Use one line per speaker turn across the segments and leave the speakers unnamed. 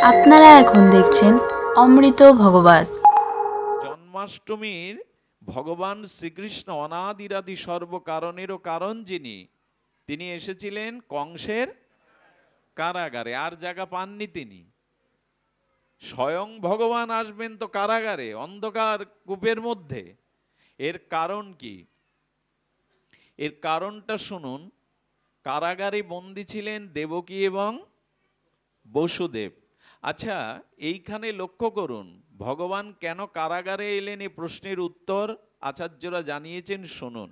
আপনারা এখন দেখছেন অমৃত ভগবত।
জন্মাষ্টমীর ভগবান শ্রীকৃষ্ণ অনাদিরাদি সর্বকারণেরও কারণ যিনি, তিনি এসেছিলেন কংসের কারাগারে। আর জায়গা পাননি তিনি। স্বয়ং ভগবান আসবেন তো কারাগারে, অন্ধকার কূপের মধ্যে। এর কারণ কি? এর কারণটা শুনুন। কারাগারে বন্দী ছিলেন দেবকী এবং বসুদেব। আচ্ছা, এইখানে লক্ষ্য করুন, ভগবান কেন কারাগারে এলেন এই প্রশ্নের উত্তর আচার্যরা জানিয়েছেন, শুনুন।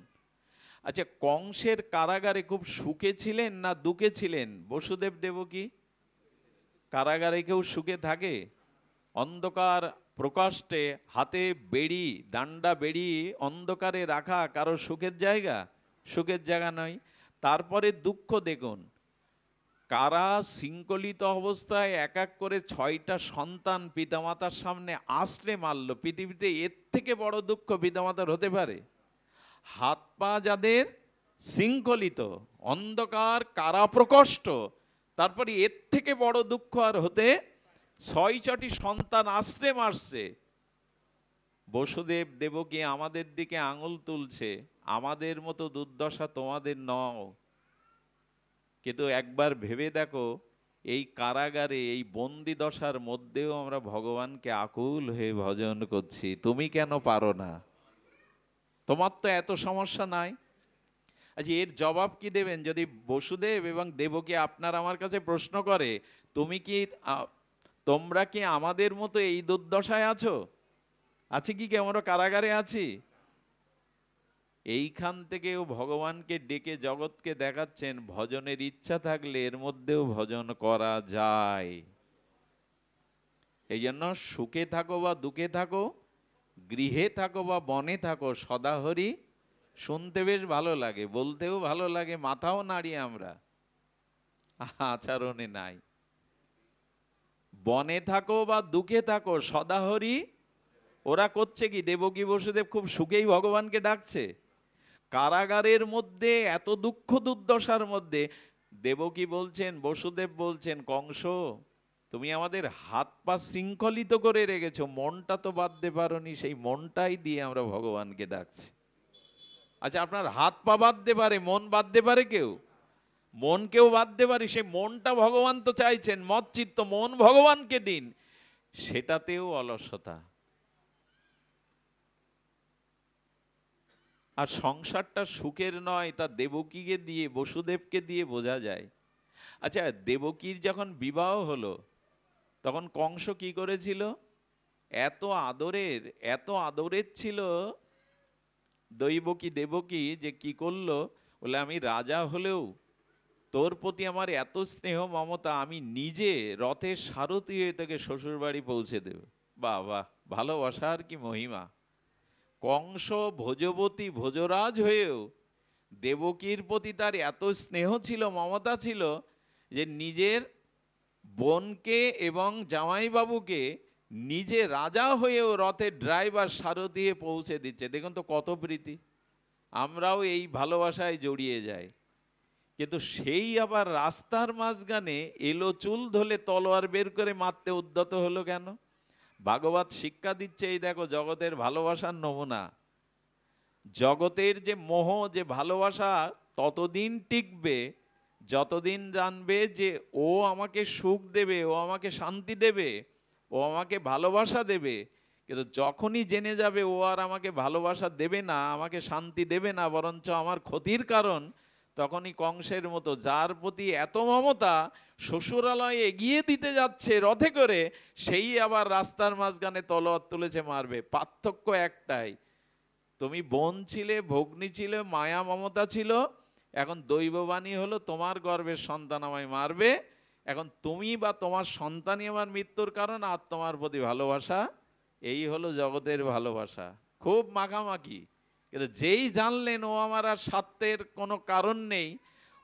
আচ্ছা, কংসের কারাগারে খুব সুখে ছিলেন না দুঃখে ছিলেন বসুদেব দেবকী? কারাগারে কেউ সুখে থাকে? অন্ধকার প্রকাষ্টে হাতে বেড়ি, ডান্ডা বেড়ি অন্ধকারে রাখা কারো সুখের জায়গা? সুখের জায়গা নয়। তারপরে দুঃখ দেখুন, কারা শৃঙ্খলিত অবস্থায় এক এক করে 6টা সন্তান পিতামাতার সামনে আছড়ে মারল। পৃথিবীতে এর থেকে বড় দুঃখ পিতামাতার হতে পারে? হাত পা যাদের শৃঙ্খলিত, অন্ধকার কারা প্রকোষ্ঠ, তারপরে এর থেকে বড় দুঃখ আর হতে? 6টি সন্তান আছড়ে মারছে। বসুদেব দেবকী আমাদের দিকে আঙুল তুলছে, আমাদের মতো দুর্দশা তোমাদের নও। কিন্তু একবার ভেবে দেখো, এই কারাগারে এই বন্দি দশার মধ্যেও আমরা ভগবানকে আকুল হয়ে ভজন করছি। তুমি কেন পারো না? তোমার তো এত সমস্যা নাই। আচ্ছা, এর জবাব কি দেবেন যদি বসুদেব এবং দেবকী আপনার আমার কাছে প্রশ্ন করে, তুমি কি তোমরা কি আমাদের মতো এই দুর্দশায় আছো? আছে কি আমরা কারাগারে আছি? এইখান থেকেও ভগবানকে ডেকে জগৎকে দেখাচ্ছেন, ভজনের ইচ্ছা থাকলে এর মধ্যেও ভজন করা যায়। এই জন্য সুখে থাকো বা দুঃখে থাকো, গৃহে থাকো বা বনে থাকো, সদাহরি শুনতে বেশ ভালো লাগে, বলতেও ভালো লাগে, মাথাও নাড়ি আমরা, আচরণে নাই। বনে থাকো বা দুঃখে থাকো সদাহরি। ওরা করছে কি? দেবকী বসুদেব খুব সুখেই ভগবানকে ডাকছে। কারাগারের মধ্যে এত দুঃখ দুর্দশার মধ্যে দেবকী বলছেন, বসুদেব বলছেন, কংস তুমি আমাদের হাত পা শৃঙ্খলিত করে রেখেছো, মনটা তো বাঁধতে পারোনি, সেই মনটাই দিয়ে আমরা ভগবানকে ডাকছি। আচ্ছা, আপনার হাত পা বাঁধতে পারে, মন বাঁধতে পারে কেউ? মন কেউ বাঁধতে পারে? সেই মনটা ভগবান তো চাইছেন, মত চিত্ত মন ভগবানকে দিন, সেটাতেও অলসতা। আর সংসারটা সুখের নয়, তা দেবকীকে দিয়ে, বসুদেবকে দিয়ে বোঝা যায়। আচ্ছা, দেবকীর যখন বিবাহ হলো তখন কংস কি করেছিল? এত আদরের, এত আদরের ছিল দৈবকী দেবকী, যে কি করলো, বলে আমি রাজা হলেও তোর প্রতি আমার এত স্নেহ মমতা, আমি নিজে রথের সারথি হয়ে তোকে শ্বশুর বাড়ি পৌঁছে দেব। বাহ বাহ, ভালোবাসার কি মহিমা! কংস ভোজবতী ভোজরাজ হয়েও দেবকীর প্রতি তার এত স্নেহ ছিল, মমতা ছিল, যে নিজের বোনকে এবং জামাইবাবুকে নিজে রাজা হয়েও রথের ড্রাইভার সারথি হয়ে পৌঁছে দিচ্ছে। দেখুন তো কত প্রীতি! আমরাও এই ভালোবাসায় জড়িয়ে যাই। কিন্তু সেই আবার রাস্তার মাঝখানে এলো চুল ধরে তলোয়ার বের করে মারতে উদ্যত হলো কেন? ভাগবত শিক্ষা দিচ্ছে, এই দেখো জগতের ভালোবাসার নমুনা। জগতের যে মোহ, যে ভালোবাসা ততদিন টিকবে যতদিন জানবে যে ও আমাকে সুখ দেবে, ও আমাকে শান্তি দেবে, ও আমাকে ভালোবাসা দেবে। কিন্তু যখনই জেনে যাবে ও আর আমাকে ভালোবাসা দেবে না, আমাকে শান্তি দেবে না, বরঞ্চ আমার ক্ষতির কারণ, তখনই কংসের মতো যার প্রতি এত মমতা শ্বশুরালয়ে এগিয়ে দিতে যাচ্ছে রথে করে, সেই আবার রাস্তার মাঝখানে তলোয়ার তুলেছে মারবে। পার্থক্য একটাই, তুমি বোন ছিলে, ভগ্নী ছিলে, মায়া মমতা ছিল, এখন দৈববাণী হলো তোমার গর্ভের সন্তান আমায় মারবে। এখন তুমি বা তোমার সন্তানই আমার মৃত্যুর কারণ, আর তোমার প্রতি ভালোবাসা। এই হলো জগতের ভালোবাসা, খুব মাখামাখি। কিন্তু যেই জানলেন ও আমার আর স্বার্থের কোনো কারণ নেই,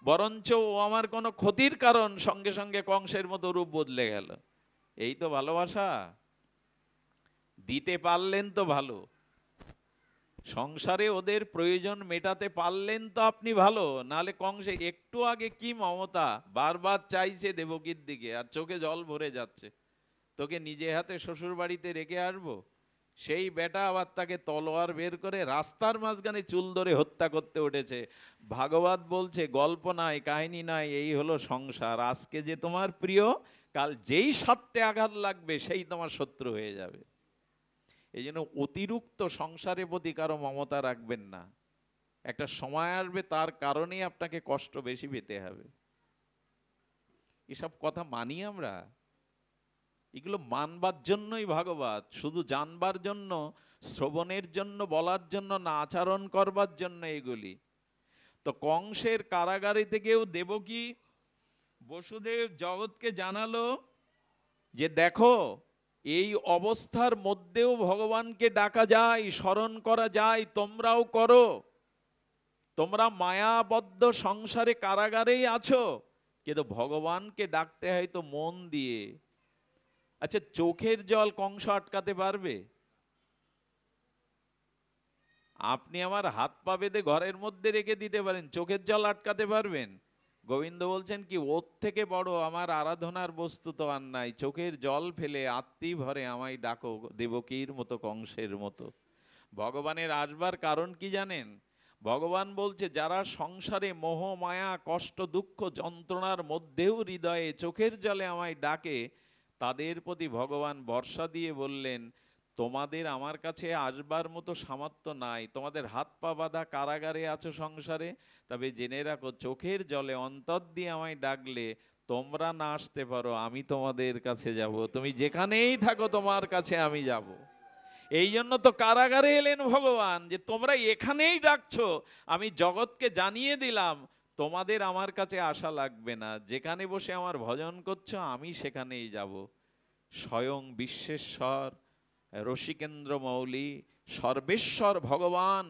বরঞ্চ ও আমার কোনো ক্ষতির কারণ, সঙ্গে সঙ্গে কংসের মতো রূপ বদলে গেল। এই তো ভালোবাসা। দিতে পারলেন তো ভালো, সংসারে ওদের প্রয়োজন মেটাতে পারলেন তো আপনি ভালো, নালে কংসে একটু আগে কি মমতা, বারবার চাইছে দেবকীর দিকে আর চোখে জল ভরে যাচ্ছে। তোকে নিজে হাতে শ্বশুর বাড়িতে রেখে আসবো? সেই বেটা আবার তাকে তলোয়ার বের করে রাস্তার মাঝখানে চুল ধরে হত্যা করতে উঠেছে। ভাগবত বলছে গল্প নাই, কাহিনী নাই, এই হলো সংসার। আজকে যে তোমার প্রিয়, কাল যেই স্বার্থে আঘাত লাগবে সেই তোমার শত্রু হয়ে যাবে। এই জন্য অতিরিক্ত সংসারের প্রতি কারো মমতা রাখবেন না। একটা সময় আসবে তার কারণেই আপনাকে কষ্ট বেশি পেতে হবে। এসব কথা মানি আমরা? এগুলো মানবার জন্যই ভাগবত, শুধু জানবার জন্য, শ্রবণের জন্য, বলার জন্য না, আচরণ করবার জন্য এগুলি। তো কংসের কারাগারে থেকেও দেবকী বসুদেব জগৎকে জানালো যে দেখো, এই অবস্থার মধ্যেও ভগবানকে ডাকা যায়, স্মরণ করা যায়, তোমরাও করো। তোমরা মায়াবদ্ধ সংসারে কারাগারেই আছো, কিন্তু ভগবানকে ডাকতে হয় তো মন দিয়ে। আচ্ছা, চোখের জল কংস আটকাতে পারবে? আপনি আমার হাত পা বেঁধে ঘরের মধ্যে রেখে দিতে পারেন, চোখের জল আটকাতে পারবেন? গোবিন্দ বলছেন কি, ওর থেকে বড় আমার আরাধনার বস্তু তো আর নাই। চোখের জল ফেলে আত্মী ভরে আমায় ডাকো, দেবকীর মতো, কংসের মতো। ভগবানের আসবার কারণ কি জানেন? ভগবান বলছে যারা সংসারে মোহ মায়া কষ্ট দুঃখ যন্ত্রণার মধ্যেও হৃদয়ে চোখের জলে আমায় ডাকে, তাদের প্রতি ভগবান ভরসা দিয়ে বললেন তোমাদের আমার কাছে আসবার মতো সামর্থ্য নাই, তোমাদের হাত পা বাঁধা কারাগারে আছো সংসারে, তবে জেনে রাখো চোখের জলে অন্তর দিয়ে আমায় ডাকলে তোমরা না আসতে পারো, আমি তোমাদের কাছে যাব। তুমি যেখানেই থাকো তোমার কাছে আমি যাব। এই জন্য তো কারাগারে এলেন ভগবান, যে তোমরা এখানেই ডাকছো, আমি জগৎকে জানিয়ে দিলাম তোমাদের আমার কাছে আসা লাগবে না, যেখানে বসে আমার ভজন করছো আমি সেখানেই যাব। স্বয়ং বিশ্বেশ্বর রসিকেন্দ্র মৌলি সর্বেশ্বর ভগবান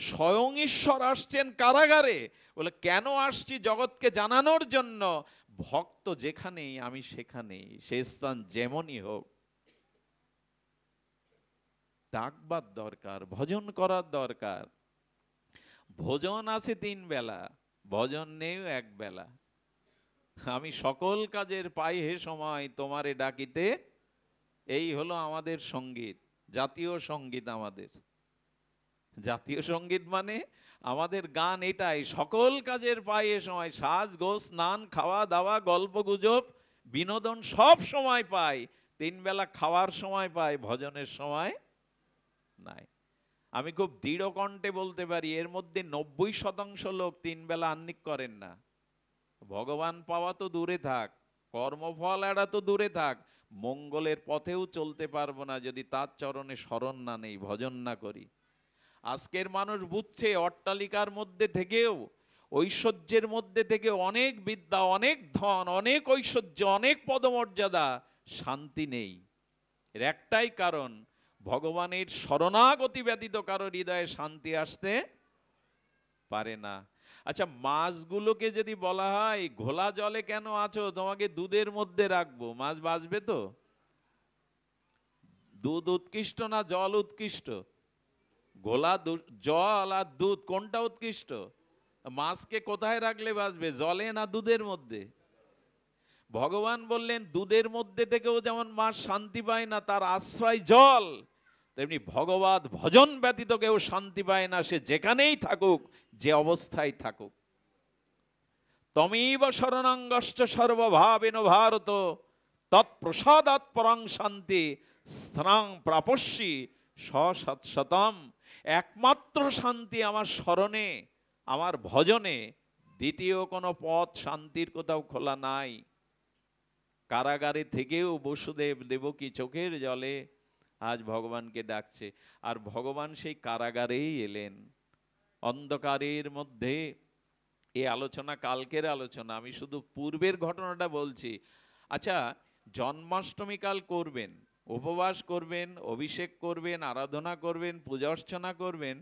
স্বয়ং ঈশ্বর আসছেন কারাগারে। বলে কেন আসছি? জগৎকে জানানোর জন্য। ভক্ত যেখানেই আমি সেখানেই, সে স্থান যেমনই হোক। ডাকবার দরকার, ভজন করার দরকার। ভোজন আছে 3 বেলা, ভজন নেই 1 বেলা। আমি সকল কাজের পাই হে সময় তোমারে ডাকিতে, এই হলো আমাদের সঙ্গীত, জাতীয় সঙ্গীত আমাদের। জাতীয় সঙ্গীত মানে আমাদের গান এটাই, সকল কাজের পাই এ সময়, সাজ গোছ স্নান খাওয়া দাওয়া গল্প গুজব বিনোদন সব সময় পাই, 3 বেলা খাওয়ার সময় পাই, ভজনের সময় নাই। আমি খুব দৃঢ় কণ্ঠে বলতে পারি এর মধ্যে 90% লোক 3 বেলা আহ্নিক করেন না। ভগবান পাওয়া তো দূরে থাক, কর্মফল এড়া তো দূরে থাক, মঙ্গলের পথেও চলতে পারবো না যদি তার চরণে শরণ না নেই, ভজন না করি। আজকের মানুষ বুঝছে অট্টালিকার মধ্যে থেকেও, ঐশ্বর্যের মধ্যে থেকে অনেক বিদ্যা, অনেক ধন, অনেক ঐশ্বর্য, অনেক পদমর্যাদা, শান্তি নেই। এর একটাই কারণ, ভগবানের শরণাগতি ব্যতীত কারো হৃদয়ে শান্তি আসতে পারে না। আচ্ছা, মাছগুলোকে যদি বলা হয় ঘোলা জলে কেন আছো, তোমাকে দুধের মধ্যে রাখবো, মাছ বাঁচবে তো? দুধ উৎকৃষ্ট না জল উৎকৃষ্ট? ঘোলা জল আর দুধ কোনটা উৎকৃষ্ট? মাছকে কোথায় রাখলে বাঁচবে, জলে না দুধের মধ্যে? ভগবান বললেন দুধের মধ্যে থেকেও যেমন মাছ শান্তি পায় না, তার আশ্রয় জল, তেমনি ভগবত ভজন ব্যতীত কেউ শান্তি পায় না, সে যেখানেই থাকুক, যে অবস্থায় থাকুক। তমেব শরণাঙ্গশ্চ সর্বভাবেন ভারত, তৎপ্রসাদাৎ পরং শান্তি স্থানাং প্রাপস্যি সৎশতম। একমাত্র শান্তি আমার স্মরণে, আমার ভজনে, দ্বিতীয় কোনো পথ শান্তির কোথাও খোলা নাই। কারাগারে থেকেও বসুদেব দেবকী চোখের জলে আজ ভগবানকে ডাকছে, আর ভগবান সেই কারাগারেই এলেন। অন্ধকারের মধ্যে, এই আলোচনা কালকের আলোচনা, আমি শুধু পূর্বের ঘটনাটা বলছি। আচ্ছা, জন্মাষ্টমী কাল করবেন, উপবাস করবেন, অভিষেক করবেন, আরাধনা করবেন, পূজা অর্চনা করবেন,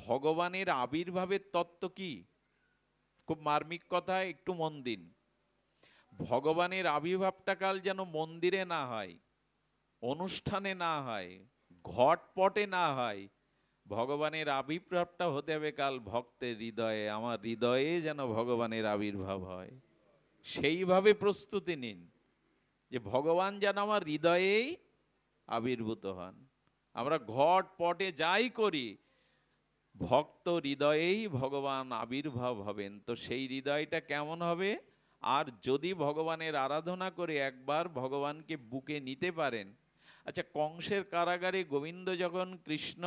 ভগবানের আবির্ভাবের তত্ত্ব কি? খুব মার্মিক কথা, একটু মন দিন। ভগবানের আবির্ভাবটা কাল যেন মন্দিরে না হয়, অনুষ্ঠানে না হয়, ঘটপটে না হয়, ভগবানের আবির্ভাবটা হতে হবে কাল ভক্তের হৃদয়ে। আমার হৃদয়ে যেন ভগবানের আবির্ভাব হয়, সেইভাবে প্রস্তুতি নিন। যে ভগবান যেন আমার হৃদয়েই আবির্ভূত হন। আমরা ঘট পটে যাই করি, ভক্ত হৃদয়েই ভগবান আবির্ভাব হবেন। তো সেই হৃদয়টা কেমন হবে? আর যদি ভগবানের আরাধনা করে একবার ভগবানকে বুকে নিতে পারেন। আচ্ছা, কংসের কারাগারে গোবিন্দ যখন কৃষ্ণ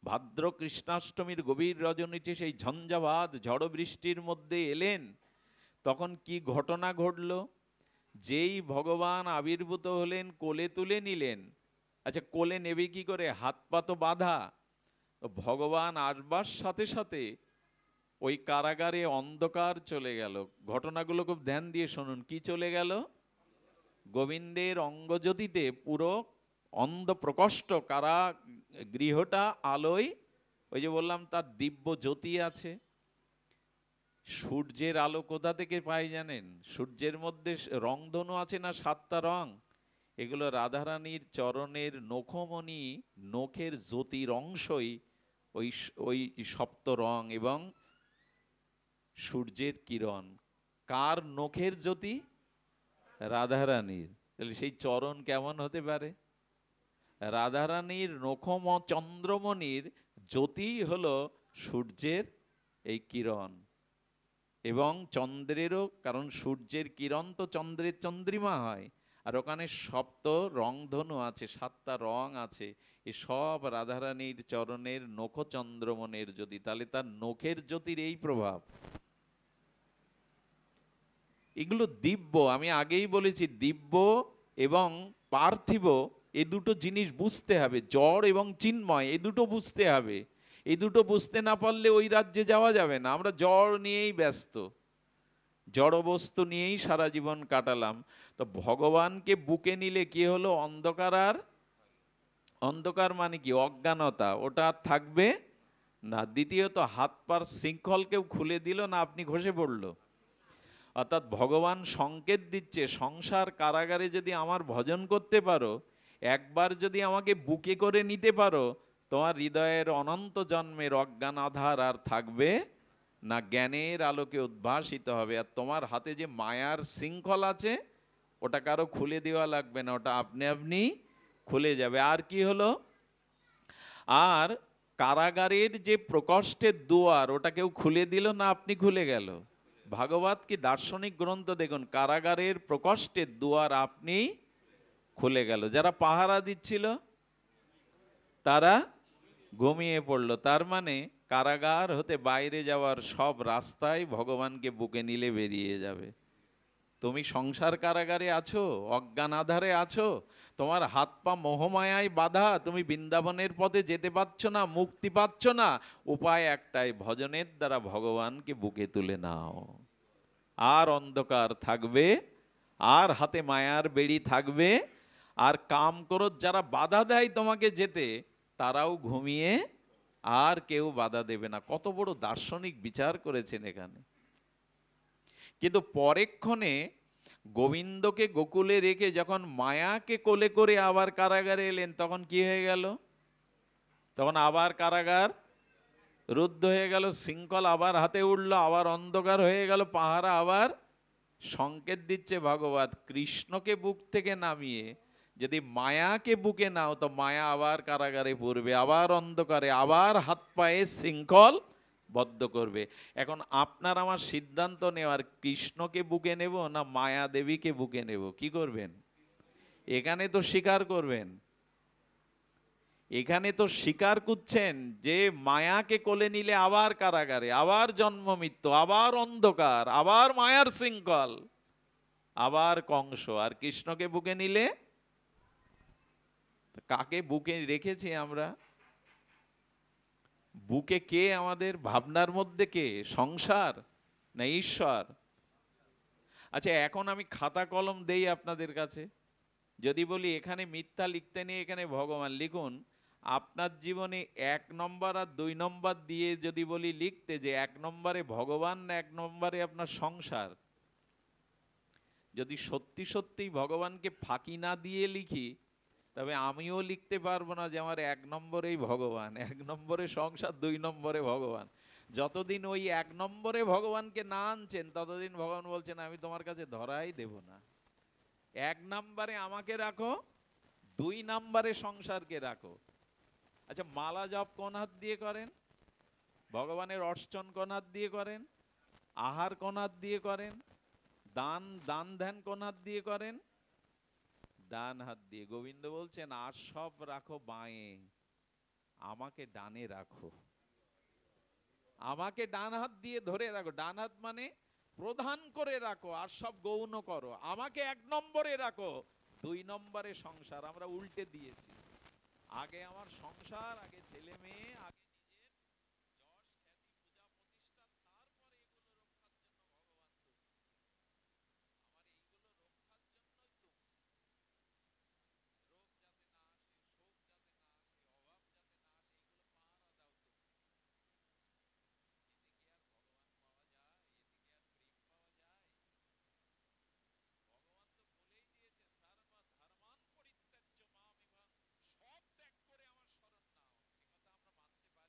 ভাদ্র কৃষ্ণাষ্টমীর গভীর রজনীতে সেই ঝঞ্ঝাভাত ঝড় বৃষ্টির মধ্যে এলেন, তখন কি ঘটনা ঘটল? যেই ভগবান আবির্ভূত হলেন, কোলে তুলে নিলেন। আচ্ছা, কোলে নেবে কি করে? হাত পা তো বাঁধা। তো ভগবান আসবার সাথে সাথে ওই কারাগারে অন্ধকার চলে গেল। ঘটনাগুলো খুব ধ্যান দিয়ে শুনুন। কি চলে গেল? গোবিন্দের অঙ্গজ্যোতিতে পুরো অন্ধ প্রকোষ্ঠ কারা গৃহটা আলোয়, ওই যে বললাম তার দিব্য জ্যোতি আছে। সূর্যের আলো কোথা থেকে পাই জানেন? সূর্যের মধ্যে রংধনু আছে না, 7টা রং। এগুলো রাধারানীর চরণের নখমণি, নখের জ্যোতির অংশই ওই ওই 7 রং এবং সূর্যের কিরণ। কার নখের জ্যোতি? রাধারানীর। তাহলে সেই চরণ কেমন হতে পারে? রাধারানীর নখম চন্দ্রমণির জ্যোতি হলো সূর্যের এই কিরণ। এবং চন্দ্রেরও, কারণ সূর্যের কিরণ তো চন্দ্রের চন্দ্রিমা হয়। আর ওখানে 7 রংধনু আছে, 7টা রং আছে। এ সব রাধারানীর চরণের নখ চন্দ্রমণের জ্যোতি। তাহলে তার নখের জ্যোতির এই প্রভাব। এগুলো দিব্য। আমি আগেই বলেছি, দিব্য এবং পার্থিব এই দুটো জিনিস বুঝতে হবে। জড় এবং চিন্ময় এই দুটো বুঝতে হবে। এই দুটো বুঝতে না পারলে ওই রাজ্যে যাওয়া যাবে না। আমরা জড় নিয়েই ব্যস্ত, জড় বস্তু নিয়েই সারা জীবন কাটালাম। তো ভগবানকে বুকে নিলে কি হলো? অন্ধকার, আর অন্ধকার মানে কি? অজ্ঞানতা, ওটা আর থাকবে না। দ্বিতীয়ত, হাত পার শৃঙ্খল কেউ খুলে দিল না, আপনি ঘষে পড়লো। অর্থাৎ ভগবান সংকেত দিচ্ছে, সংসার কারাগারে যদি আমার ভজন করতে পারো, একবার যদি আমাকে বুকে করে নিতে পারো, তোমার হৃদয়ের অনন্ত জন্মের অজ্ঞান আধার আর থাকবে না, জ্ঞানের আলোকে উদ্ভাসিত হবে। আর তোমার হাতে যে মায়ার শৃঙ্খল আছে, ওটা কারো খুলে দেওয়া লাগবে না, ওটা আপনি আপনি খুলে যাবে। আর কি হলো? আর কারাগারের যে প্রকোষ্ঠের দুয়ার, ওটা কেউ খুলে দিল না, আপনি খুলে গেল। ভাগবত কি দার্শনিক গ্রন্থ দেখুন, কারাগারের প্রকোষ্ঠের দুয়ার আপনি খুলে গেল। যারা পাহারা দিচ্ছিল তারা ঘুমিয়ে পড়লো। তার মানে কারাগার হতে বাইরে যাওয়ার সব রাস্তায় ভগবানকে বুকে নিলে বেরিয়ে যাবে। তুমি সংসার কারাগারে আছো, অজ্ঞান আধারে আছো, তোমার হাত পা মোহমায়ায় বাধা, তুমি বৃন্দাবনের পথে যেতে পারছো না, মুক্তি পাচ্ছ না। উপায় একটাই, ভজনের দ্বারা ভগবানকে বুকে তুলে নাও। আর অন্ধকার থাকবে, আর হাতে মায়ার বেড়ি থাকবে, আর কাম ক্রোধ যারা বাধা দেয় তোমাকে যেতে, তারাও ঘুমিয়ে, আর কেউ বাধা দেবে না। কত বড় দার্শনিক বিচার করেছেন এখানে। কিন্তু পরেক্ষণে গোবিন্দকে গোকুলে রেখে যখন মায়াকে কোলে করে আবার কারাগারে এলেন, তখন কি হয়ে গেল? তখন আবার কারাগার রুদ্ধ হয়ে গেল, শৃঙ্খল আবার হাতে উঠলো, আবার অন্ধকার হয়ে গেল, পাহারা আবার। সংকেত দিচ্ছে ভাগবত, কৃষ্ণকে বুক থেকে নামিয়ে যদি মায়াকে বুকে নাও, তো মায়া আবার কারাগারে পড়বে, আবার অন্ধকারে, আবার হাত পায়ে শৃঙ্খল বদ্ধ করবে। এখন আপনার আমার সিদ্ধান্ত নেওয়ার, কৃষ্ণকে বুকে নেব না মায়া দেবীকে বুকে নেব? কি করবেন? এখানে তো স্বীকার করবেন, এখানে তো স্বীকার করছেন যে মায়াকে কোলে নিলে আবার কারাগারে, আবার জন্ম মৃত্যু, আবার অন্ধকার, আবার মায়ার শৃঙ্খল, আবার কংস। আর কৃষ্ণকে বুকে নিলে, কাকে বুকে রেখেছি আমরা? বুকে কে আমাদের? ভাবনার মধ্যে কে? সংসার না ঈশ্বর? আচ্ছা, এখন আমি খাতা কলম দেই আপনাদের কাছে, যদি বলি এখানে মিথ্যা লিখতে নেই, এখানে ভগবান লিখুন। আপনার জীবনে 1 নম্বর আর 2 নম্বর দিয়ে যদি বলি লিখতে, যে 1 নম্বরে ভগবান না 1 নম্বরে আপনার সংসার, যদি সত্যি সত্যি ভগবানকে ফাঁকি না দিয়ে লিখি, তবে আমিও লিখতে পারবো না যে আমার 1 নম্বরেই ভগবান, 1 নম্বরে সংসার, 2 নম্বরে ভগবান। যতদিন ওই 1 নম্বরে ভগবানকে না আনছেন, ততদিন ভগবান বলছেন আমি তোমার কাছে ধরাই দেব না। এক নাম্বারে আমাকে রাখো, 2 নাম্বারে সংসারকে রাখো। আচ্ছা, মালা জপ কোন হাত দিয়ে করেন? ভগবানের অর্চন কোন হাত দিয়ে করেন? আহার কোন হাত দিয়ে করেন? দান ধ্যান কোন হাত দিয়ে করেন? ডান হাত দিয়ে। গোবিন্দ বলছেন আর সব রাখো বাঁয়ে, আমাকে ডানে রাখো। আমাকে ডান হাত দিয়ে ধরে রাখো। ডান হাত মানে প্রধান করে রাখো, আর সব গৌণ করো। আমাকে 1 নম্বরে রাখো, 2 নম্বরে সংসার। আমরা উল্টে দিয়েছি। আগে আমার সংসার, আগে ছেলে মেয়ে, আগে নিজের যশ খ্যাতি পূজা প্রতিষ্ঠা, তারপরে এগুলো রক্ষার জন্য ভগবান তুমি। আমার এইগুলো রক্ষার জন্যই তুমি। রোগ যাতে না আসে, শোক যাতে না আসে, অভাব যাতে না আসে, এইগুলো পাহারা দাও তুমি। এতে কি আর ভগবান পাওয়া যায়? এতে কি আর প্রেম পাওয়া যায়? ভগবান তো বলেই দিয়েছে, সর্ব ধর্মান পরিত্যাজ্য মামেবং, সব ত্যাগ করে আমার শরণ নাও। এ কথা আমরা মানতে পারি?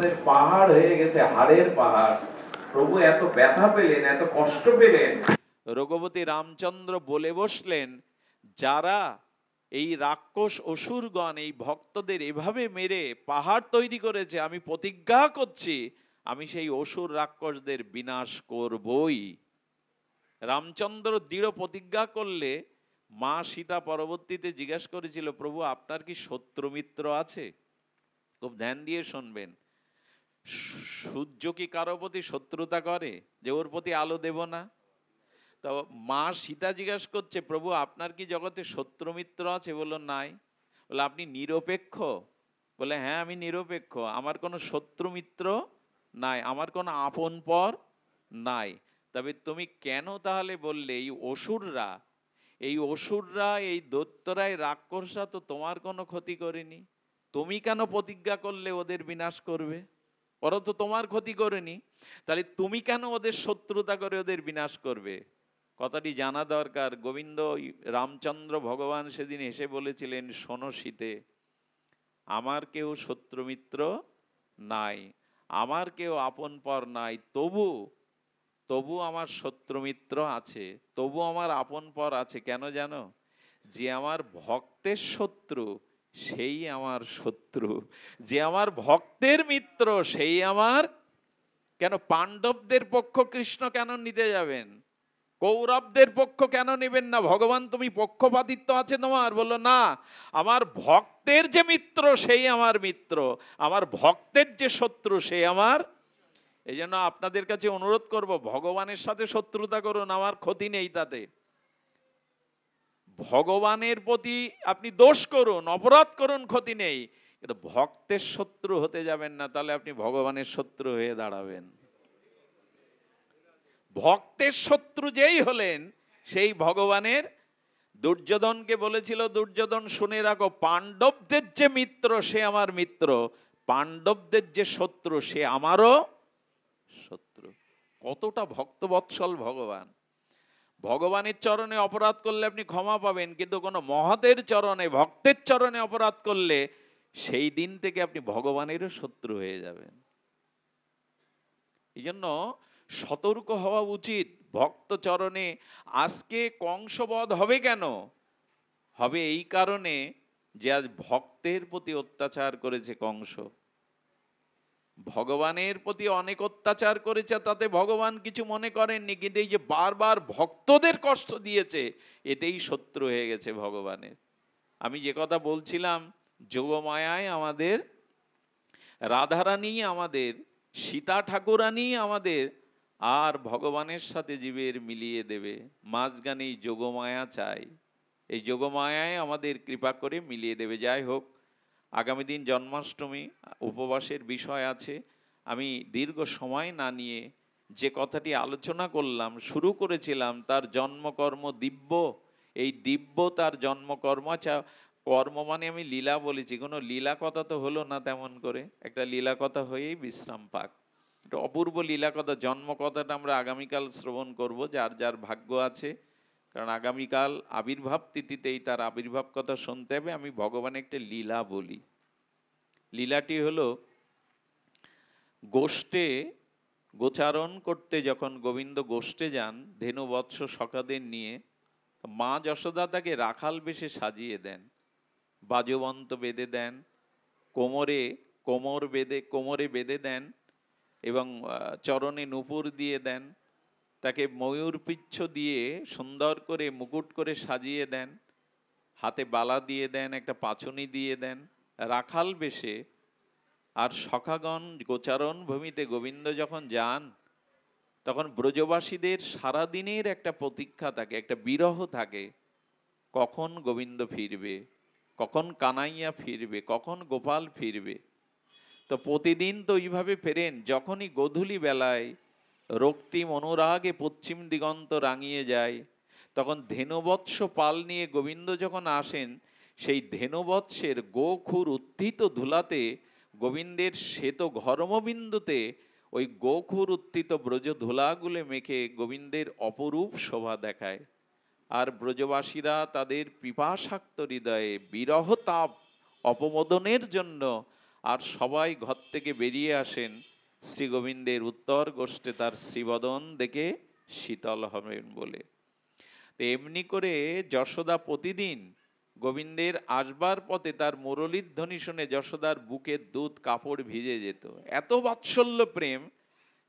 আমাদের পাহাড় হয়ে গেছে, হাড়ের পাহাড়। প্রভু এত ব্যথা পেলেন, এত কষ্ট পেলেন। রঘুপতি রামচন্দ্র বলে বসলেন, যারা এই রাক্ষস অসুরগণ এই ভক্তদের এভাবে মেরে পাহাড় তৈরি করেছে, আমি প্রতিজ্ঞা করছি আমি সেই অসুর রাক্ষসদের বিনাশ করবই। রামচন্দ্র দৃঢ় প্রতিজ্ঞা করলে মা সীতা পরবর্তীতে জিজ্ঞাসা করেছিল, প্রভু আপনার কি শত্রু মিত্র আছে? খুব ধ্যান দিয়ে শুনবেন। সূর্য কি কারো প্রতি শত্রুতা করে যে ওর প্রতি আলো দেব না? তো মা সীতা জিজ্ঞাসা করছে, প্রভু আপনার কি জগতে শত্রু মিত্র আছে? বললো নাই। বলে আপনি নিরপেক্ষ? বলে হ্যাঁ আমি নিরপেক্ষ, আমার কোনো শত্রু মিত্র নাই, আমার কোনো আপন পর নাই। তবে তুমি কেন তাহলে বললে এই অসুররা এই দৈত্যরাই রাক্ষসরা তো তোমার কোনো ক্ষতি করেনি, তুমি কেন প্রতিজ্ঞা করলে ওদের বিনাশ করবে? ওরা তো তোমার ক্ষতি করেনি, তাহলে তুমি কেন ওদের শত্রুতা করে ওদের বিনাশ করবে? কথাটি জানা দরকার। গোবিন্দ রামচন্দ্র ভগবান সেদিন এসে বলেছিলেন, শোনো সীতে, আমার কেউ শত্রু মিত্র নাই, আমার কেউ আপন পর নাই, তবু আমার শত্রু মিত্র আছে, তবু আমার আপন পর আছে। কেন জানো? যে আমার ভক্তের শত্রু সেই আমার শত্রু, যে আমার ভক্তের মিত্র সেই আমার। কেন পাণ্ডবদের পক্ষ কৃষ্ণ কেন নিতে যাবেন? কৌরবদের পক্ষ কেন নেবেন না? ভগবান তুমি পক্ষপাতিত্ব আছে তোমার? বললো না, আমার ভক্তের যে মিত্র সেই আমার মিত্র, আমার ভক্তের যে শত্রু সে আমার। এই জন্য আপনাদের কাছে অনুরোধ করব, ভগবানের সাথে শত্রুতা করুন, আমার ক্ষতি নেই তাতে। ভগবানের প্রতি আপনি দোষ করুন, অপরাধ করুন, ক্ষতি নেই, কিন্তু ভক্তের শত্রু হতে যাবেন না, তাহলে আপনি ভগবানের শত্রু হয়ে দাঁড়াবেন। ভক্তের শত্রু যেই হলেন সেই ভগবানের। দুর্যোধনকে বলেছিল, দুর্যোধন শুনে রাখো, পাণ্ডবদের যে মিত্র সে আমার মিত্র, পাণ্ডবদের যে শত্রু সে আমারও শত্রু। কতটা ভক্তবৎসল ভগবান! ভগবানের চরণে অপরাধ করলে আপনি ক্ষমা পাবেন, কিন্তু কোনো মহতের চরণে, ভক্তের চরণে অপরাধ করলে সেই দিন থেকে আপনি ভগবানেরও শত্রু হয়ে যাবেন। এই জন্য সতর্ক হওয়া উচিত ভক্ত চরণে। আজকে কংসবধ হবে কেন? হবে এই কারণে যে আজ ভক্তের প্রতি অত্যাচার করেছে কংস। ভগবানের প্রতি অনেক অত্যাচার করেছে, তাতে ভগবান কিছু মনে করেননি, কিন্তু এই যে বারবার ভক্তদের কষ্ট দিয়েছে, এতেই শত্রু হয়ে গেছে ভগবানের। আমি যে কথা বলছিলাম, যোগমায়ায় আমাদের রাধারানী, আমাদের সীতা ঠাকুরানী আমাদের আর ভগবানের সাথে জীবের মিলিয়ে দেবে। মাঝখানে এই যোগমায়া চাই, এই যোগমায়ায় আমাদের কৃপা করে মিলিয়ে দেবে। যাই হোক, আগামী দিন জন্মাষ্টমী, উপবাসের বিষয় আছে। আমি দীর্ঘ সময় না নিয়ে যে কথাটি আলোচনা করলাম, শুরু করেছিলাম তার জন্মকর্ম দিব্য, এই দিব্য তার জন্মকর্ম। আচ্ছা, কর্ম মানে আমি লীলা বলেছি, কোনো লীলা কথা তো হলো না তেমন করে, একটা লীলা কথা হয়েই বিশ্রাম পাক। একটা অপূর্ব লীলা কথা, জন্ম কথাটা আমরা আগামীকাল শ্রবণ করব, যার যার ভাগ্য আছে। কারণ আগামীকাল আবির্ভাব তিথিতেই তার আবির্ভাব কথা শুনতে হবে। আমি ভগবানের একটা লীলা বলি। লীলাটি হলো, গোষ্ঠে গোচারণ করতে যখন গোবিন্দ গোষ্ঠে যান ধেনু বৎস সখাদের নিয়ে, মা যশোদা তাকে রাখাল বেশে সাজিয়ে দেন, বাজবন্ত বেঁধে দেন, কোমরে বেঁধে দেন, এবং চরণে নূপুর দিয়ে দেন, তাকে ময়ূর পিচ্ছ দিয়ে সুন্দর করে মুকুট করে সাজিয়ে দেন, হাতে বালা দিয়ে দেন, একটা পাছনি দিয়ে দেন, রাখাল বেশে। আর সখাগণ গোচারণ ভূমিতে গোবিন্দ যখন যান, তখন ব্রজবাসীদের সারাদিনের একটা প্রতীক্ষা থাকে, একটা বিরহ থাকে, কখন গোবিন্দ ফিরবে, কখন কানাইয়া ফিরবে, কখন গোপাল ফিরবে। তো প্রতিদিন তো ওইভাবে ফেরেন। যখনই গোধূলি বেলায় রক্তিম অনুরাগে পশ্চিম দিগন্ত রাঙিয়ে যায়, তখন ধেনুবৎস পাল নিয়ে গোবিন্দ যখন আসেন, সেই ধেনুবৎসের গোখুর উত্থিত ধুলাতে গোবিন্দের শ্বেত ঘর্মবিন্দুতে ওই গোখুর উত্থিত ব্রজ ধুলাগুলো মেখে গোবিন্দের অপরূপ শোভা দেখায়। আর ব্রজবাসীরা তাদের পিপাসাক্ত হৃদয়ে বিরহ তাপ অপমোদনের জন্য আর সবাই ঘর থেকে বেরিয়ে আসেন শ্রী গোবিন্দের উত্তর গোষ্ঠে তার শ্রীবদন দেখে শীতল হবেন বলে। তো এমনি করে যশোদা প্রতিদিন গোবিন্দের আসবার পথে তার মুরলীর ধ্বনি শুনে যশোদার বুকের দুধ কাপড় ভিজে যেত। এত বাৎসল্য প্রেম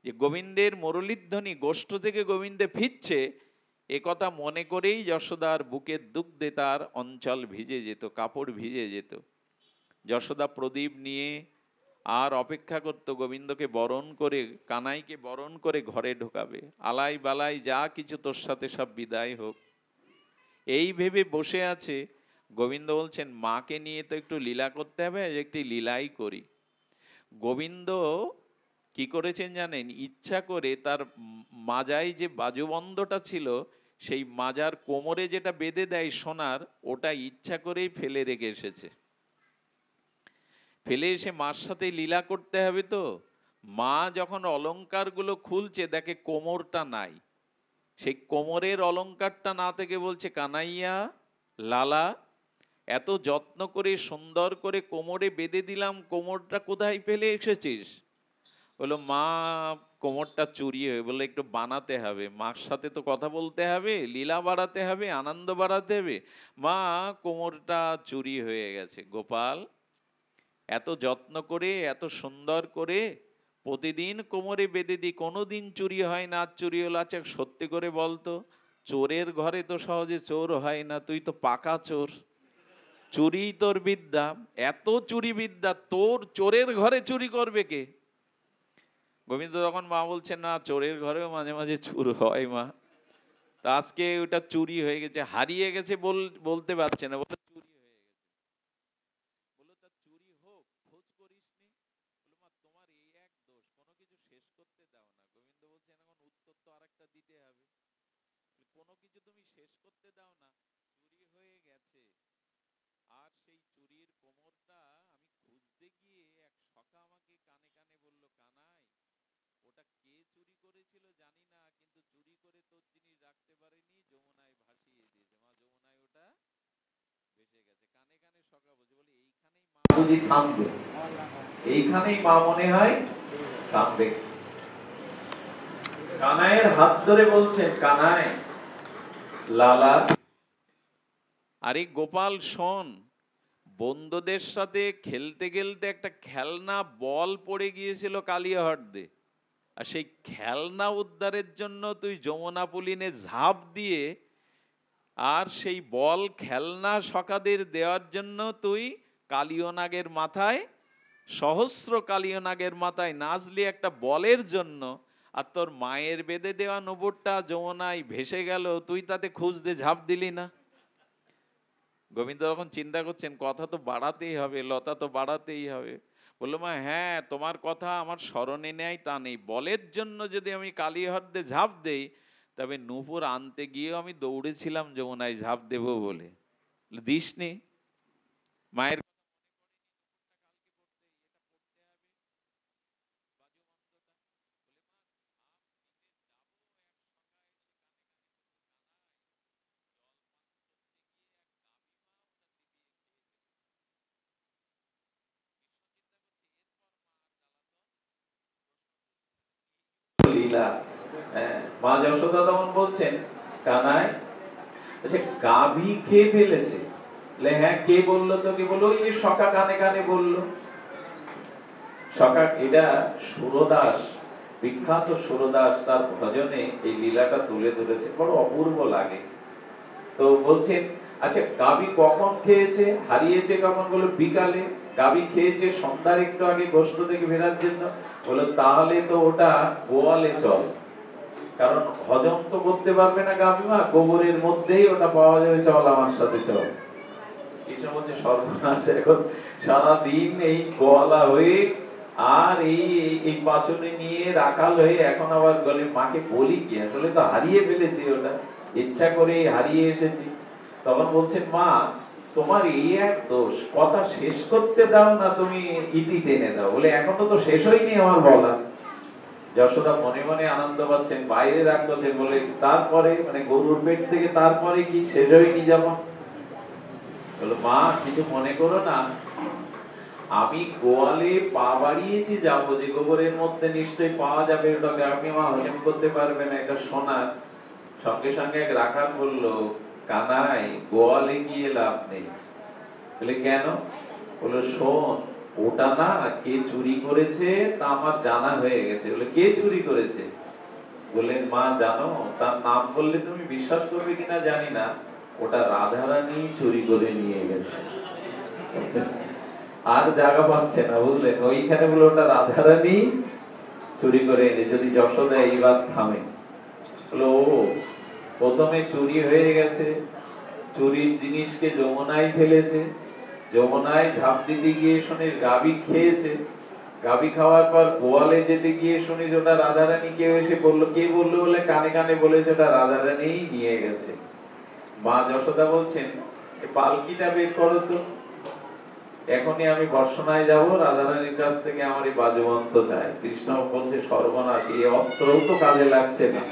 যে গোবিন্দের মুরলীর ধ্বনি গোষ্ঠ থেকে গোবিন্দে ফিরছে এ কথা মনে করেই যশোদার বুকের দুগ্ধে তার অঞ্চল ভিজে যেত, কাপড় ভিজে যেত। যশোদা প্রদীপ নিয়ে আর অপেক্ষা করতো গোবিন্দকে বরণ করে, কানাইকে বরণ করে ঘরে ঢোকাবে। আলাই বালাই যা কিছু তোর সাথে সব বিদায় হোক, এই ভেবে বসে আছে। গোবিন্দ বলছেন মাকে নিয়ে তো একটু লীলা করতে হবে, একটি লীলাই করি। গোবিন্দ কি করেছেন জানেন? ইচ্ছা করে তার মাজায় যে বাজুবন্ধটা ছিল সেই মাজার কোমরে যেটা বেঁধে দেয় সোনার, ওটা ইচ্ছা করেই ফেলে রেখে এসেছে। ফেলে এসে মার সাথে লীলা করতে হবে। তো মা যখন অলংকারগুলো খুলছে দেখে কোমরটা নাই, সেই কোমরের অলংকারটা না থেকে বলছে কানাইয়া লালা এত যত্ন করে সুন্দর করে কোমরে বেঁধে দিলাম, কোমরটা কোথায় ফেলে এসেছিস? বললো মা কোমরটা চুরি হয়ে, বললো একটু বানাতে হবে, মার সাথে তো কথা বলতে হবে, লীলা বাড়াতে হবে, আনন্দ বাড়াতে হবে। মা কোমরটা চুরি হয়ে গেছে। গোপাল এত যত্ন করে এত সুন্দর করে প্রতিদিন কোমরে বেঁধে দিই, কোনোদিন চুরি হয় না, চুরি হলো। আচ্ছা সত্যি করে বলতো, চোরের ঘরে তো সহজে চোর হয় না, তুই তো পাকা চোর, চুরি তোর বিদ্যা, এত চুরি বিদ্যা, তোর চোরের ঘরে চুরি করবে কে? গোবিন্দ তখন মা বলছেন না, চোরের ঘরেও মাঝে মাঝে চুর হয় মা। তা আজকে ওটা চুরি হয়ে গেছে, হারিয়ে গেছে বলতে পারছে না, বলে চুরি হয়ে গেছে। বললো তা চুরি হোক, খোঁজ করিসনি? বললো মা তোমার এই এক দোষ, কোনো কিছু শেষ করতে দাও না। গোবিন্দ বলছেন এখন উত্তর তো আরেকটা দিতে হবে। কোনো কিছু তুমি শেষ করতে দাও না, চুরি হয়ে গেছে। আর সেই চুরির কোমরটা আমি খুঁজতে গিয়ে এক সখা আমাকে কানে কানে বলল, কানাই ওটা কে চুরি করেছিল জানি না, কিন্তু চুরি করে তোর জিনিস রাখতে পারেনি, যমুনায় ভাসিয়ে দিয়েছে। মা যমুনায় ওটা ভেসে গেছে। কানে কানে সখা বলছে, বলে এইখানেই মা বুঝি থামবে, এইখানেই মা মনে হয় থামবে। কানাইয়ের হাত ধরে বলছেন কানাই লালা, আরে গোপাল শোন, বন্ধুদের সাথে খেলতে খেলতে একটা খেলনা বল পড়ে গিয়েছিল কালিয়াহট্টে, আর সেই খেলনা উদ্ধারের জন্য তুই যমুনা পুলিনে ঝাঁপ দিয়ে, আর সেই বল খেলনা সখাদের দেওয়ার জন্য তুই কালিয়নাগের মাথায়, সহস্র কালিয়নাগের মাথায় নাচলি একটা বলের জন্য, আর তোর মায়ের বেঁধে দেওয়া নবরটা যমুনায় ভেসে গেল, তুই তাতে খুঁজতে ঝাঁপ দিলি না। গোবিন্দ তখন চিন্তা করছেন কথা তো বাড়াতেই হবে, লতা তো বাড়াতেই হবে। বললো মা হ্যাঁ তোমার কথা আমার স্মরণে নেয় তা নেই, বলের জন্য যদি আমি কালীহ্রদে ঝাঁপ দেই, তবে নূপুর আনতে গিয়েও আমি দৌড়েছিলাম যমুনায় ঝাঁপ দেব বলে। দিসনি মায়ের লীলা। মা যশোদা তখন বলছেন কানাই আচ্ছা গাভী খেয়ে ফেলেছে? হ্যাঁ কে বললো তোকে? বললো ওই যে সখা কানে কানে বললো। সখা, এটা সুরদাস, বিখ্যাত সুরদাস তার ভজনে এই লীলাটা তুলে ধরেছে, বড় অপূর্ব লাগে। তো বলছেন আচ্ছা গাভী কখন খেয়েছে, হারিয়েছে কখন? বলো বিকালে। গাভী খেয়েছে সন্ধ্যার একটু আগে গোষ্ঠ থেকে ফেরার জন্য। বলো তাহলে তো ওটা গোয়ালে চল, কারণ হজম তো করতে পারবে না গাভী মা, গোবরের মধ্যেই ওটা পাওয়া যাবে, চল আমার সাথে চল। কৃষ্ণ বলছে সর্বনাশ, এখন সারাদিন এই গোয়ালা হয়ে আর এই পাচনে নিয়ে রাখাল হয়ে এখন আবার গলে মাকে বলি কি, আসলে তো হারিয়ে ফেলেছি, ওটা ইচ্ছা করে হারিয়ে এসেছি। তখন বলছেন মা তোমার এই এক দোষ, কথা শেষ করতে দাও না, তুমি ইতি টেনে দাও। বলে এখনো তো শেষ হয়নি আমার বলা। যশোদা মনে মনে আনন্দ পাচ্ছেন, বাইরে রাখতেছেন, বলে তারপরে মানে গরুর পেট থেকে তারপরে কি শেষ হয়নি? যেমন বলো মা কিছু মনে করো না, আমি গোয়ালে পা বাড়িয়েছি যাবো, যে গোবরের মধ্যে নিশ্চয়ই পাওয়া যাবে, ওটাকে আপনি মা হজম করতে পারবে না, এটা সোনার। সঙ্গে সঙ্গে এক রাখাল বললো, কানাই, গোয়ালে গিয়ে লাভ নেই। বলে কেন? বললো শোন, ওটা না কে চুরি করেছে তা আমার জানা হয়ে গেছে। বলে কে চুরি করেছে? বললেন মা জানো, তার নাম বললে তুমি বিশ্বাস করবে কিনা জানি না, ওটা রাধারানী চুরি করে নিয়ে গেছে। আর জায়গা পাচ্ছে না, বুঝলেন? ওইখানে বলে ওটা রাধারানী চুরি করে এনে, যদি যশোদা এইবার থামে। বলো ও, প্রথমে চুরি হয়ে গেছে, চুরির জিনিসকে যমুনায় ফেলেছে, যমুনায় ঝাঁপ দিতে গিয়ে শুনি গাভী খেয়েছে, গাভী খাওয়ার পর গোয়ালে যেতে গিয়ে শুনি ওটা রাধারানী। কেউ এসে বললো, কে বললো? বলে কানে কানে বলেছে ওটা রাধারানী নিয়ে গেছে। মা যশোদা বলছেন, পালকিটা বের করো তো, এখনই আমি বর্ষণায় যাব, রাধারানীর কাছ থেকে আমার এই বাজুবন্ত চাই। কৃষ্ণ বলছে সর্বনাশ, এই অস্ত্রও তো কাজে লাগছে না,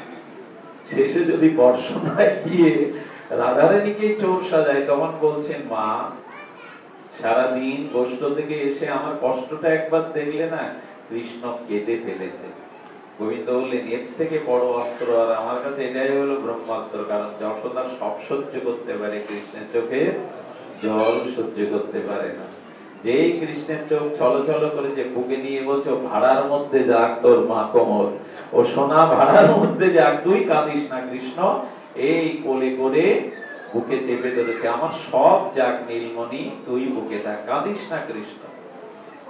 শেষে যদি বর্ষণায় গিয়ে রাধারানীকে চোর সাজায়। তখন বলছেন মা, সারাদিন কষ্ট থেকে এসে আমার কষ্টটা একবার দেখলে না? কৃষ্ণ কেঁদে ফেলেছে। গোবিন্দ বললেন, এর থেকে বড় অস্ত্র আর আমার কাছে এটাই হলো ব্রহ্মাস্ত্র। কারণ যশোদা সব সহ্য করতে পারে, কৃষ্ণের চোখে জল সহ্য করতে পারে না। যেই কৃষ্ণের চোখ ছলছল করেছে, বুকে নিয়ে বলছো ভাড়ার মধ্যে যাক তোর মা কোমর, ও সোনা ভাড়ার মধ্যে যাক, তুই কাঁদিস না কৃষ্ণ। এই কোলে করে বুকে চেপে ধরেছে, আমার সব যাক নীলমণি, তুই বুকে থাক, কাঁদিস না কৃষ্ণ।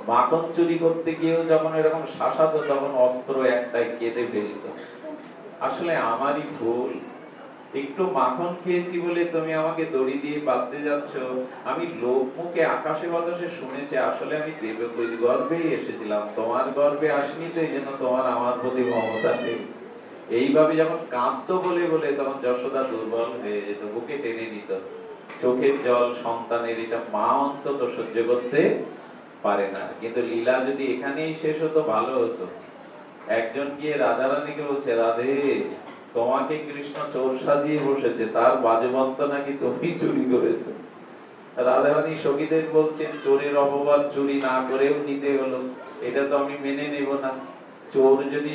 মাখন চুরি করতে গিয়েও যখন এরকম শাসাতো, তখন অস্ত্র একটাই কেঁদে ফেলত। আসলে আমারই ভুল, একটু মাখন খেয়েছি বলে তুমি আমাকে দড়ি দিয়ে বাঁধতে যাচ্ছ। আমি লোক মুখে আকাশে বাতাসে শুনেছি, আসলে আমি দেবকীর গর্ভেই এসেছিলাম, তোমার গর্ভে আসিনি, তো এই জন্য তোমার আমার প্রতি মমতা নেই। এইভাবে যখন কাঁদতো বলে বলে, তখন যশোদা দুর্বল হয়ে যেত, বুকে টেনে নিত। চোখের জল সন্তানের, এটা মা অন্তত সহ্য করতে পারে না। কিন্তু লীলা যদি এখানেই শেষ হতো ভালো হতো। একজন গিয়ে রাধারানীকে বলছে, রাধে, তোমাকে কৃষ্ণ চোর সাজিয়ে বসেছে, তার বাজবন্ত নাকি তুমি চুরি করেছো। রাধারানী সখীদের বলছেন, চোরের অপবাদ চুরি না করেও নিতে হলো, এটা তো আমি মেনে নেব না। চোর যদি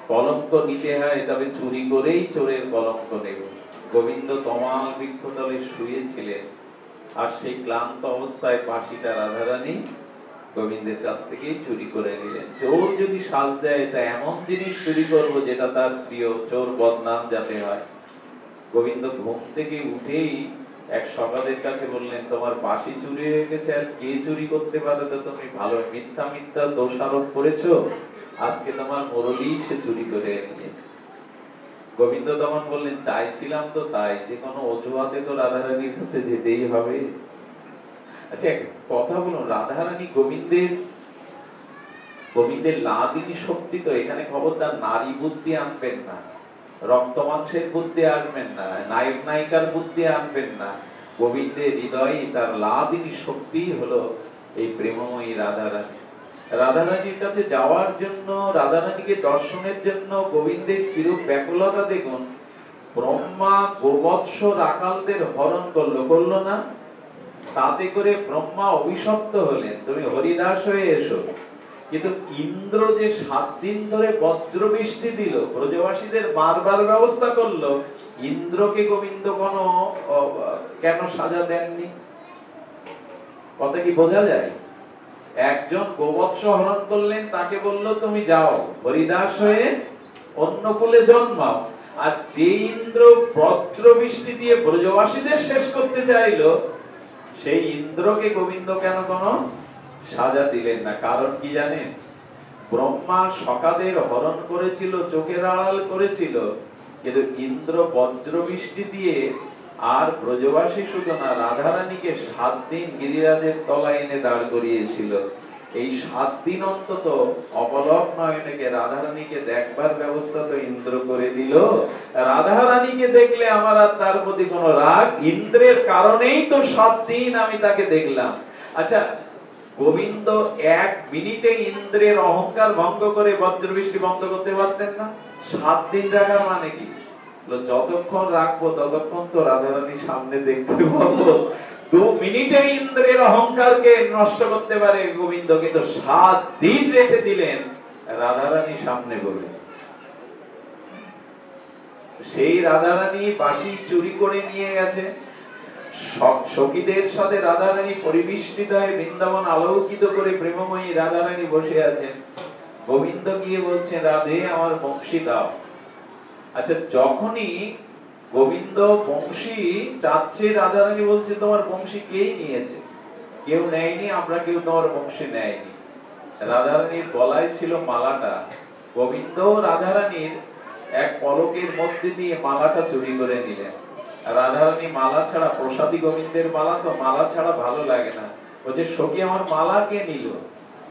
কলঙ্ক নিতে হয়, তবে চুরি করেই চোরের কলঙ্ক নেব। গোবিন্দ তমাল বৃক্ষতলে শুয়েছিলেন, আর সেই ক্লান্ত অবস্থায় বাঁশিটা রাধারানী গোবিন্দের কাছ থেকে চুরি করে নিলেন। চোর যদি সাজ দেয়, তা এমন জিনিস চুরি করব যেটা তার প্রিয়, চোর বদনাম যাতে হয়। গোবিন্দ ঘুম থেকে উঠেই এক সকাদের কাছে বললেন, তোমার বাঁশি চুরি হয়ে গেছে, আর কে চুরি করতে পারে? তো তুমি ভালো মিথ্যা মিথ্যা দোষারোপ করেছো, আজকে তোমার মুরলী সে চুরি করে নিয়েছে। গোবিন্দ তখন বললেন, চাইছিলাম তো তাই, যে কোনো অজুহাতে তো রাধারানীর কাছে যেতেই হবে। আচ্ছা কথা বলুন, রাধারানী গোবিন্দের লাদিনী শক্তি তো, এখানে খবরদার নারী বুদ্ধি আনবেন না, রক্ত মাংসের বুদ্ধি আনবেন না, নায়ক নায়িকার বুদ্ধি আনবেন না। গোবিন্দের হৃদয়ে তার লাদিনী শক্তি হলো এই প্রেমময়ী রাধারানী। রাধারানীর কাছে যাওয়ার জন্য, রাধারানীকে দর্শনের জন্য গোবিন্দের কিরূপ ব্যাকুলতা দেখুন। ব্রহ্মা গোবৎস রাখালদের হরণ করলো না? তাতে করে ব্রহ্মা অভিশপ্ত হলেন, তুমি হরিদাস হয়ে এসো। কিন্তু ইন্দ্র যে 7 দিন ধরে বজ্র বৃষ্টি দিল, ব্রজবাসীদের মারবার ব্যবস্থা করলো, ইন্দ্রকে গোবিন্দ কেন সাজা দেননি? কথা কি বোঝা যায়? একজন গোবৎস হরণ করলেন, তাকে বলল তুমি যাও হরিদাস হয়ে অন্য কুলে জন্মাও। আর যে ইন্দ্র বজ্র বৃষ্টি দিয়ে ব্রজবাসীদের শেষ করতে চাইলো, সেই ইন্দ্রকে গোবিন্দ কেন কোনো সাজা দিলেন না? কারণ কি জানেন? ব্রহ্মা সকাদের হরণ করেছিল, চোখের আড়াল করেছিল, কিন্তু ইন্দ্র বজ্র বৃষ্টি দিয়ে আর ব্রজবাসী শুধু না, রাধারানীকে 7 দিন গিরিরাজের তলায় এনে দাঁড় করিয়েছিল। এই 7 দিন অন্তত অপলক নয়নকে রাধারানীকে দেখবার ব্যবস্থা তো ইন্দ্র করে দিল। রাধারানীকে দেখলে আমার আর তার প্রতি কোনো রাগ, ইন্দ্রের কারণেই তো 7 দিন আমি তাকে দেখলাম। আচ্ছা, গোবিন্দ 1 মিনিটে ইন্দ্রের অহংকার ভঙ্গ করে বজ্রবৃষ্টি বন্ধ করতে পারতেন না? 7 দিন রাখার মানে কি? যতক্ষণ রাখবো ততক্ষণ তো রাধারানীর সামনে দেখতে পাবো, 2 মিনিটে ইন্দ্রের অহংকারকে নষ্ট করতে পারে গোবিন্দ, কিন্তু 7 দিন রেখে দিলেন রাধারানী সামনে বলে। সেই রাধারানী বাঁশি চুরি করে নিয়ে গেছে, সখীদের সাথে রাধারানী পরিবেষ্টিত হয়ে বৃন্দাবন আলোকিত করে প্রেমময়ী রাধারানী বসে আছেন। গোবিন্দ গিয়ে বলছে, রাধে আমার বংশী দাও। আচ্ছা, যখনই গোবিন্দ বংশী চাচ্ছে, রাধারানী বলছে, তোমার বংশী কেই নিয়েছে? কেউ নেয়নি, আমরা কেউ তোমার বংশী নেয়নি। রাধারানীর গলায় ছিল মালাটা। গোবিন্দ রাধারানীর এক পলকের মধ্যে দিয়ে মালাটা চুরি করে নিলেন। রাধারানী মালা ছাড়া, প্রসাদী গোবিন্দের মালা তো, মালা ছাড়া ভালো লাগে না। বলছে, সখী আমার মালা কে নিল?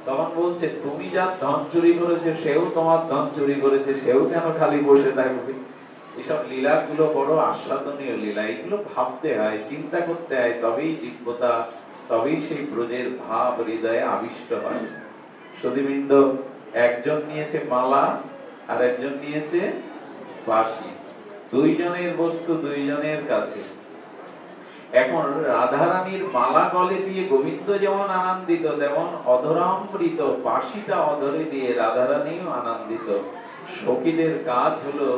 তখন বলছে, তুমি যার ধন চুরি করেছে সেও তোমার ধন চুরি করেছে, সেও কেন খালি বসে থাকবে? এসব লীলাগুলো বড় আস্বাদনীয় লীলা, এগুলো ভাবতে হয়, চিন্তা করতে হয়, তবেই দিব্যতা, তবেই সেই ব্রজের ভাব হৃদয়ে আবিষ্ট হয়। সুধীবৃন্দ, একজন নিয়েছে মালা আর একজন নিয়েছে বাঁশি, দুইজনের বস্তু দুইজনের কাছে। এখন রাধারানীর মালা গলে দিয়ে গোবিন্দ যেমন আনন্দিত, তেমন অধরামৃত বাঁশিটা অধরে দিয়ে রাধারানীও আনন্দিত। সখীদের কাজ হলো,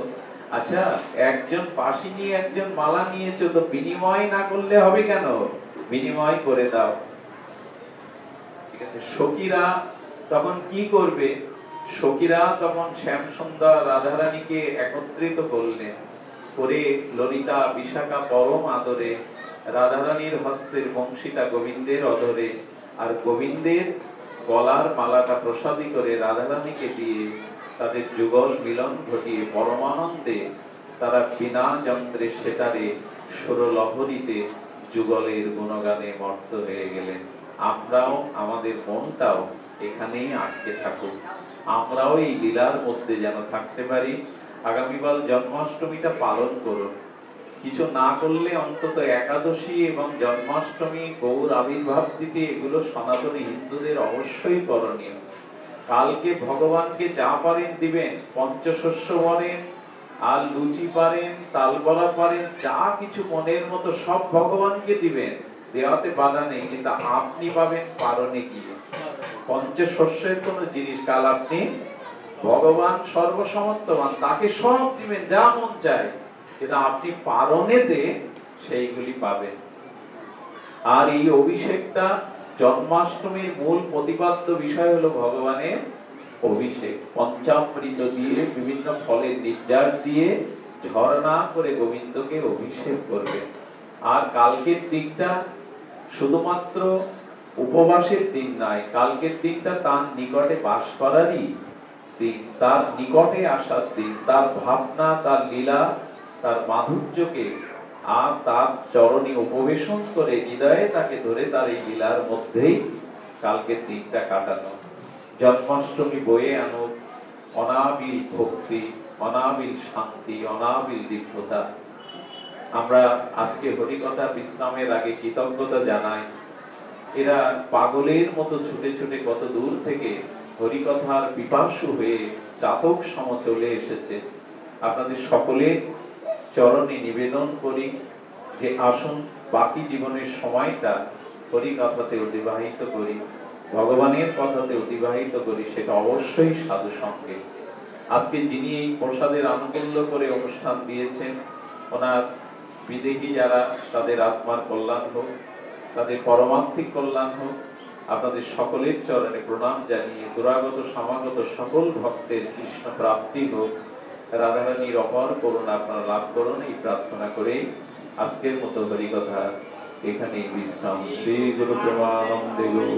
আচ্ছা একজন বাঁশি নিয়ে একজন মালা নিয়েছো, তো বিনিময় না করলে হবে কেন? বিনিময় করে দাও। ঠিক আছে, সখীরা তখন কি করবে? সখীরা তখন শ্যাম সুন্দর রাধারানীকে একত্রিত করলেন, করে ললিতা বিশাখা পরম আদরে রাধারানীর হস্তের বংশীটা গোবিন্দের অধরে, আর গোবিন্দের গলার মালাটা প্রসাদী করে রাধারানীকে দিয়ে তাদের যুগল মিলন ঘটিয়ে পরমানন্দে তারা বিনা যন্ত্রে সেতারে সুরলহরীতে যুগলের গুণগানে মত্ত হয়ে গেলেন। আমরাও, আমাদের মনটাও এখানেই আটকে থাকুক, আমরাও এই লীলার মধ্যে যেন থাকতে পারি। আগামীকাল জন্মাষ্টমীটা পালন করুন, কিছু না করলে অন্তত একাদশী এবং জন্মাষ্টমী, গৌর আবির্ভাব তিথি, এগুলো সনাতনী হিন্দুদের অবশ্যই করণীয়। কালকে ভগবানকে যা পারেন দিবেন, পঞ্চশস্য পারেন, আর লুচি পারেন, তালবড়া পারেন, যা কিছু মনের মতো সব ভগবানকে দিবেন, দেওয়াতে বাধা নেই, কিন্তু আপনি পাবেন পারণে গিয়ে। পঞ্চশস্যের কোন জিনিস, কাল আপনি ভগবান সর্বসমর্থবান, তাকে সব দিবেন যা মন চায়, কিন্তু আপনি পারণেতে সেইগুলি পাবেন। আর এই অভিষেকটা, জন্মাষ্টমীর মূল প্রতিপাদ্য বিষয় হলো ভগবানের অভিষেক। পঞ্চামৃত দিয়ে, বিভিন্ন ফলের নির্যাস দিয়ে ঝরনা করে গোবিন্দকে অভিষেক করবে। আর কালকের দিকটা শুধুমাত্র উপবাসের দিন নয়, কালকের দিনটা তার নিকটে বাস করারই দিন, তার নিকটে আসার দিন, তার ভাবনা, তার লীলা, তার মাধুর্যকে আর তার চরণে উপবেশন করে হৃদয়ে তাকে ধরে তার এই লীলার মধ্যেই কালকের দিনটা কাটানো। জন্মাষ্টমী বয়ে আনুক অনাবিল ভক্তি, অনাবিল শান্তি, অনাবিল দিব্যতা। আমরা আজকে হরিকথা বিশ্রামের আগে কৃতজ্ঞতা জানাই। এরা পাগলের মতো ছুটে ছুটে কত দূর থেকে হরিকথার পিপাসু হয়ে চাতক সম চলে এসেছে। আপনাদের সকলের চরণে নিবেদন করি যে আসুন বাকি জীবনের সময়টা হরিকথাতে অতিবাহিত করি, ভগবানের কথাতে অতিবাহিত করি, সেটা অবশ্যই সাধু সঙ্গে। আজকে যিনি এই প্রসাদের আনুকূল্য করে অনুষ্ঠান দিয়েছেন, ওনার বিদেহী যারা, তাদের আত্মার কল্যাণ হোক, তাদের পরমাত্মিক কল্যাণ হোক। আপনাদের সকলের চরণে প্রণাম জানিয়ে দুরাগত সমাগত সকল ভক্তের কৃষ্ণ প্রাপ্তি হোক, রাধারানীর অপার করুণা আপনারা লাভ করুন, এই প্রার্থনা করে আজকের মতো হরিকথা এখানেই বিশ্রাম। শ্রী গুরু প্রেমানন্দে গুরু।